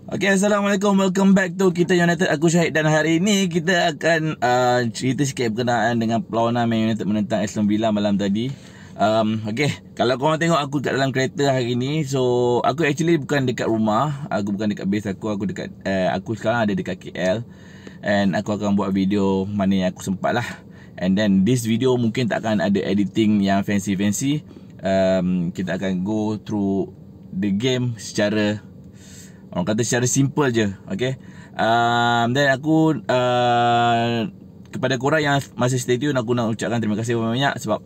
Okay, Assalamualaikum. Welcome back to Kita United. Aku Syahid dan hari ini kita akan cerita sikit berkenaan dengan perlawanan Man United menentang Aston Villa malam tadi. Okay, kalau korang tengok aku kat dalam kereta hari ni, so aku actually bukan dekat rumah, aku bukan dekat base aku dekat aku sekarang ada dekat KL, and aku akan buat video mana yang aku sempat lah. And then this video mungkin tak akan ada editing yang fancy-fancy. Kita akan go through the game secara, orang kata secara simple je. Okay. Dan aku kepada korang yang masih stay tune, aku nak ucapkan terima kasih banyak sebab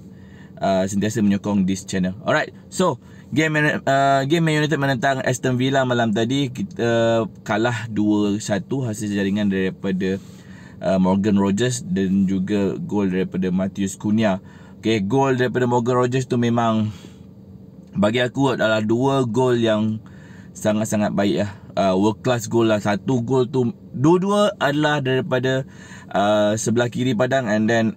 sentiasa menyokong this channel. Alright, so game Man United menentang Aston Villa malam tadi, kita kalah 2-1 hasil jaringan daripada Morgan Rogers dan juga gol daripada Matheus Cunha. Okay, gol daripada Morgan Rogers tu memang bagi aku adalah dua gol yang sangat-sangat baik lah. World class goal lah. Satu gol tu, dua-dua adalah daripada sebelah kiri padang and then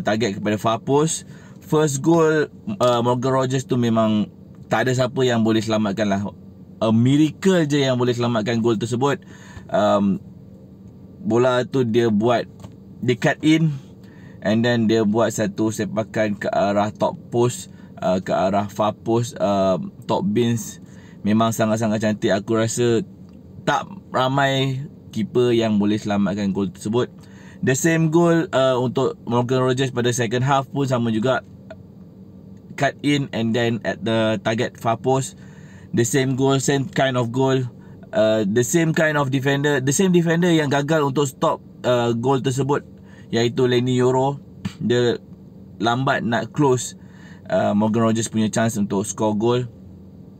target kepada far post. First goal Morgan Rogers tu memang tak ada siapa yang boleh selamatkan lah. A miracle je yang boleh selamatkan gol tersebut. Bola tu dia buat, dia cut in and then dia buat satu sepakan ke arah top post, ke arah far post, top bins. Memang sangat-sangat cantik. Aku rasa tak ramai keeper yang boleh selamatkan gol tersebut. The same goal untuk Morgan Rogers pada second half pun sama juga, cut in and then at the target far post. The same goal, same kind of goal. The same kind of defender, the same defender yang gagal untuk stop goal tersebut, iaitu Leny Yoro. Dia lambat nak close Morgan Rogers punya chance untuk score goal,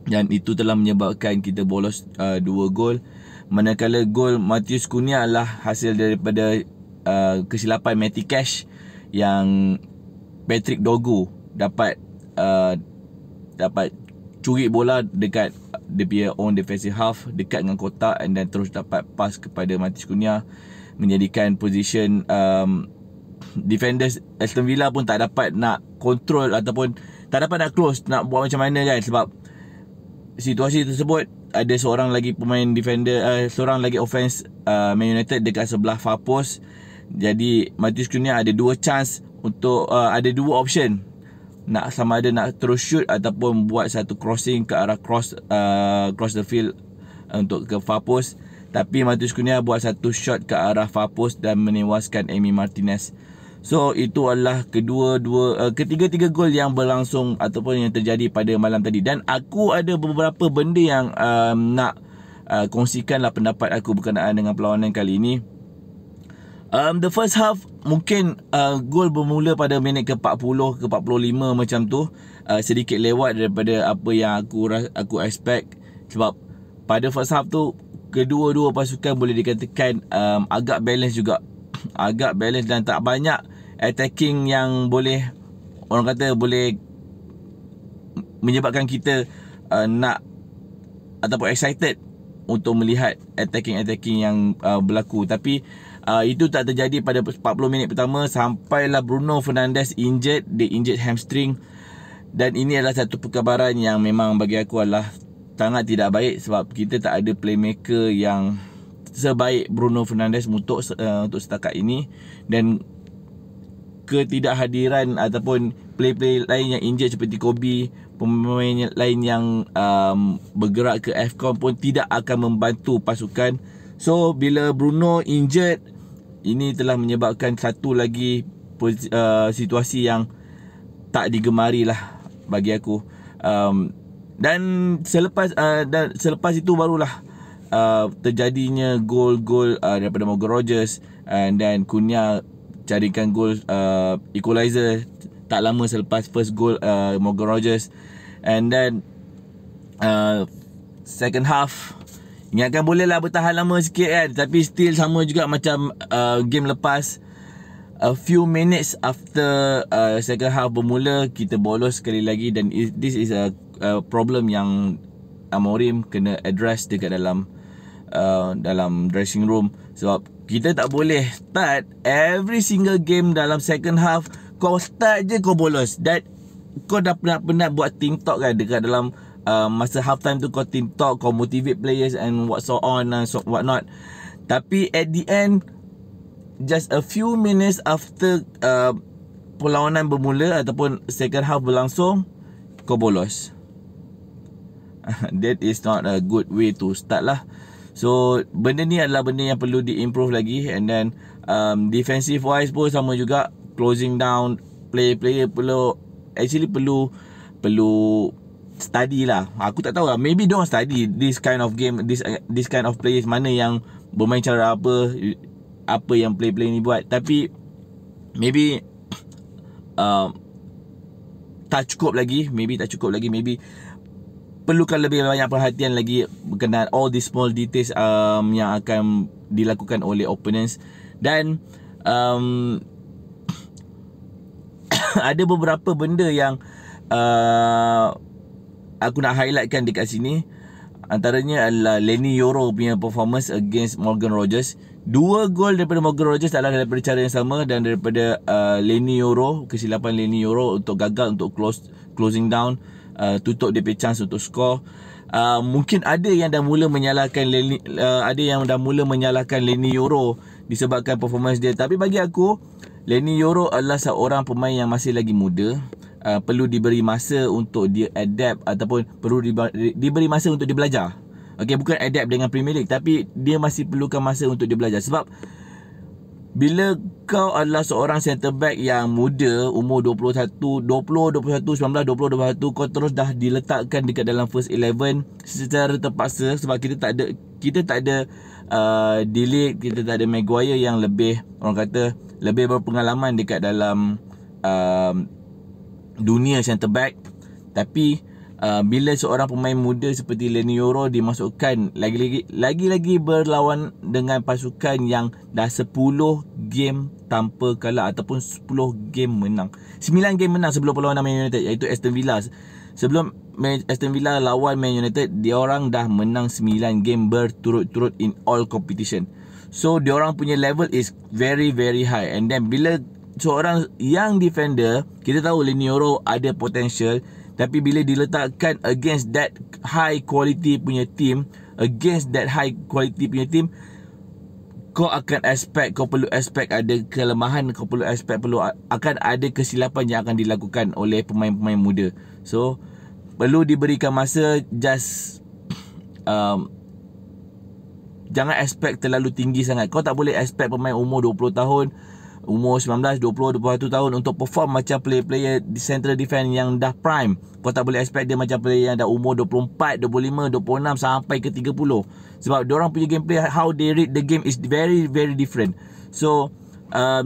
dan itu telah menyebabkan kita bolos 2 gol. Manakala gol Matheus Cunha adalah hasil daripada kesilapan Matty Cash, yang Patrick Dogu dapat curi bola dekat dia punya own defensive half, dekat dengan kotak, and then terus dapat pass kepada Matheus Cunha, menjadikan position defenders Aston Villa pun tak dapat nak control ataupun tak dapat nak close, nak buat macam mana kan, sebab situasi tersebut ada seorang lagi pemain defender, seorang lagi offense Man United dekat sebelah far post. Jadi Matheus Cunha ada dua chance untuk ada dua option, nak sama ada nak terus shoot ataupun buat satu crossing ke arah cross the field untuk ke far post. Tapi Matheus Cunha buat satu shot ke arah far post dan menewaskan Emi Martinez. So itu adalah ketiga-tiga gol yang berlangsung ataupun yang terjadi pada malam tadi. Dan aku ada beberapa benda yang nak kongsikanlah pendapat aku berkenaan dengan perlawanan kali ini. The first half mungkin gol bermula pada minit ke 40 ke 45 macam tu, sedikit lewat daripada apa yang aku expect. Sebab pada first half tu kedua-dua pasukan boleh dikatakan agak balance juga, agak balance dan tak banyak attacking yang boleh, orang kata boleh menyebabkan kita nak ataupun excited untuk melihat attacking yang berlaku. Tapi itu tak terjadi pada 40 minit pertama, sampailah Bruno Fernandes injured, dia injured hamstring. Dan ini adalah satu perkabaran yang memang bagi aku adalah sangat tidak baik, sebab kita tak ada playmaker yang sebaik Bruno Fernandes untuk setakat ini. Dan ketidakhadiran ataupun play lain yang injured seperti Kobe, pemain lain yang bergerak ke AFCON pun tidak akan membantu pasukan. So bila Bruno injured, ini telah menyebabkan satu lagi situasi yang tak digemari lah bagi aku. Dan selepas itu barulah terjadinya gol-gol daripada Morgan Rogers, and then Cunha carikan gol equalizer tak lama selepas first goal Morgan Rogers. And then second half, ingatkan bolehlah bertahan lama sikit kan, tapi still sama juga macam game lepas. A few minutes after second half bermula, kita bolos sekali lagi, dan this is a problem yang Amorim kena address dekat dalam dressing room. Sebab kita tak boleh start every single game dalam second half, kau start je kau bolos. Dan kau dah penat buat team talk kan dekat dalam masa half time tu kau team talk, kau motivate players and what so on and so what not. Tapi at the end, just a few minutes after perlawanan bermula ataupun second half berlangsung, kau bolos. That is not a good way to start lah. So benda ni adalah benda yang perlu di-improve lagi. And then defensive wise pun sama juga, closing down player perlu study lah. Aku tak tahu lah, maybe don't study this kind of game, this kind of players, mana yang bermain cara apa yang player ni buat. Tapi maybe tak cukup lagi. Maybe perlukan lebih banyak perhatian lagi berkenaan all these small details yang akan dilakukan oleh opponents. Dan ada beberapa benda yang aku nak highlightkan dekat sini. Antaranya adalah Lenny Yoro punya performance against Morgan Rogers. 2 gol daripada Morgan Rogers adalah daripada cara yang sama, dan daripada Lenny Yoro, kesilapan Lenny Yoro untuk gagal untuk closing down, tutup dia punya chance untuk score. Mungkin ada yang dah mula menyalahkan Lenny Yoro disebabkan performance dia. Tapi bagi aku, Lenny Yoro adalah seorang pemain yang masih lagi muda. Perlu diberi masa untuk dia adapt, ataupun perlu diberi masa untuk dia belajar. Okay, bukan adapt dengan Premier League, tapi dia masih perlukan masa untuk dia belajar. Sebab bila kau adalah seorang centre back yang muda, umur 21, 19, 20, 21, kau terus dah diletakkan dekat dalam first 11 secara terpaksa, sebab kita tak ada Delete, kita tak ada Maguire yang lebih, orang kata, lebih berpengalaman dekat dalam dunia centre back. Tapi bila seorang pemain muda seperti Lenny Yoro dimasukkan, lagi-lagi berlawan dengan pasukan yang dah 10 game tanpa kalah ataupun 10 game menang, 9 game menang sebelum perlawanan Man United, iaitu Aston Villa. Sebelum Aston Villa lawan Man United, diorang dah menang 9 game berturut-turut in all competition. So diorang punya level is very very high. And then bila seorang young defender, kita tahu Lenny Yoro ada potential, tapi bila diletakkan against that high quality punya team, kau perlu expect ada kelemahan, akan ada kesilapan yang akan dilakukan oleh pemain-pemain muda. So perlu diberikan masa. Just jangan expect terlalu tinggi sangat. Kau tak boleh expect pemain umur 20 tahun, umur 19, 20, 21 tahun untuk perform macam player-player di central defense yang dah prime. Kau tak boleh expect dia macam player yang dah umur 24, 25, 26 sampai ke 30. Sebab diorang punya gameplay, how they read the game is very very different. So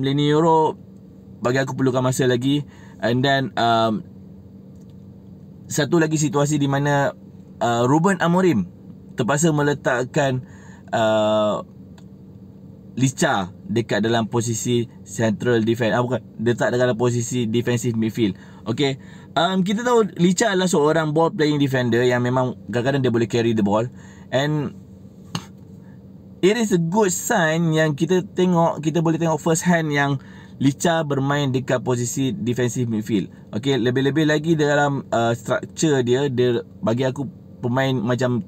Lenny Yoro bagi aku perlukan masa lagi. And then satu lagi situasi di mana Ruben Amorim terpaksa meletakkan Licha dekat dalam posisi central defense, letak dalam posisi defensive midfield. Okay, kita tahu Licha adalah seorang ball playing defender yang memang kadang-kadang dia boleh carry the ball, and it is a good sign yang kita boleh tengok first hand yang Licha bermain dekat posisi defensive midfield. Okay, lebih-lebih lagi dalam structure dia bagi aku pemain macam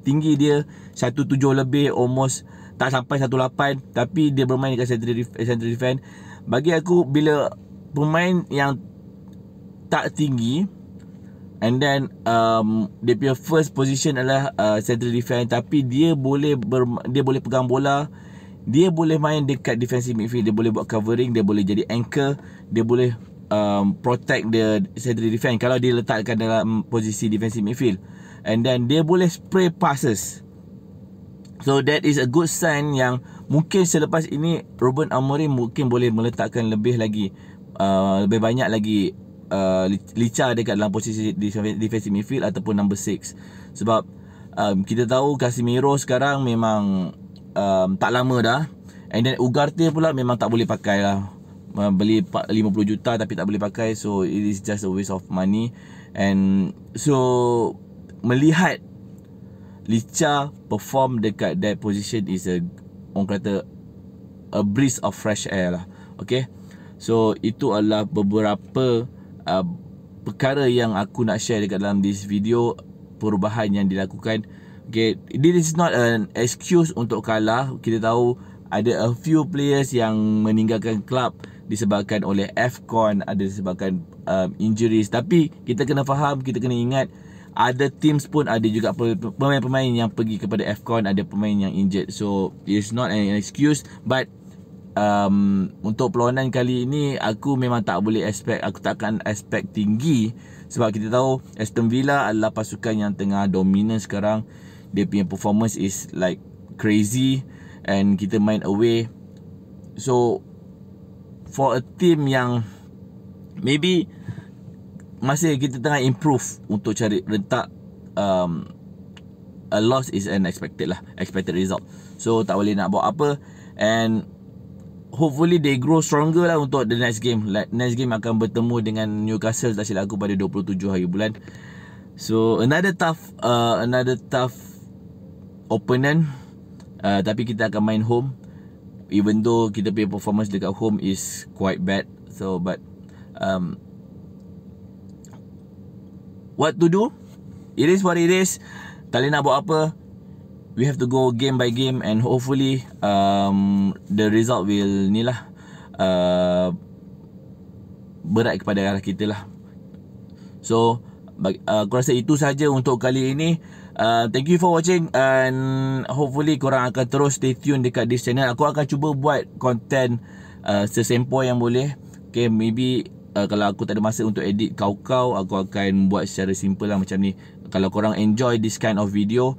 tinggi dia 1.7 lebih, almost tak sampai 1.8, tapi dia bermain dekat central defense. Bagi aku, bila pemain yang tak tinggi, and then dia punya first position adalah central defense, tapi dia boleh pegang bola, dia boleh main dekat defensive midfield, dia boleh buat covering, dia boleh jadi anchor, dia boleh protect the central defense kalau dia letakkan dalam posisi defensive midfield. And then dia boleh spray passes. So that is a good sign yang mungkin selepas ini Ruben Amorim mungkin boleh meletakkan lebih banyak lagi Licha dekat dalam posisi defensive midfield ataupun number 6. Sebab kita tahu Casemiro sekarang memang tak lama dah. And then Ugarte pula memang tak boleh pakai lah. Beli 50 juta tapi tak boleh pakai. So it is just a waste of money. And so melihat Licha perform dekat that position is orang kata a breeze of fresh air lah. Okay, so itu adalah beberapa perkara yang aku nak share dekat dalam this video, perubahan yang dilakukan. Okay, this is not an excuse untuk kalah. Kita tahu ada a few players yang meninggalkan klub disebabkan oleh AFCON, ada disebabkan injuries. Tapi kita kena faham, kita kena ingat, ada teams pun ada juga pemain-pemain yang pergi kepada AFCON, ada pemain yang injured. So it's not an excuse. But untuk perlawanan kali ini, aku memang tak boleh expect, aku takkan expect tinggi. Sebab kita tahu Aston Villa adalah pasukan yang tengah dominan sekarang. Dia punya performance is like crazy, and kita main away. So for a team yang maybe masih kita tengah improve untuk cari rentak, a loss is an expected result. So tak boleh nak buat apa. And hopefully they grow stronger lah untuk the next game. Like, next game akan bertemu dengan Newcastle, tak silap aku, pada 27 hari bulan. So another tough opponent. Tapi kita akan main home, even though kita punya performance dekat home is quite bad. So but what to do, it is what it is. Tak boleh nak buat apa. We have to go game by game, and hopefully the result will ni lah, berat kepada arah kita lah. So aku rasa itu saja untuk kali ini. Thank you for watching, and hopefully korang akan terus stay tune dekat this channel. Aku akan cuba buat content sesempoi yang boleh. Okay, maybe kalau aku tak ada masa untuk edit kau-kau, aku akan buat secara simple lah macam ni. Kalau korang enjoy this kind of video,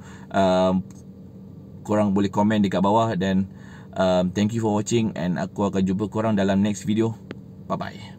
korang boleh komen dekat bawah. Dan thank you for watching, and aku akan jumpa korang dalam next video. Bye bye.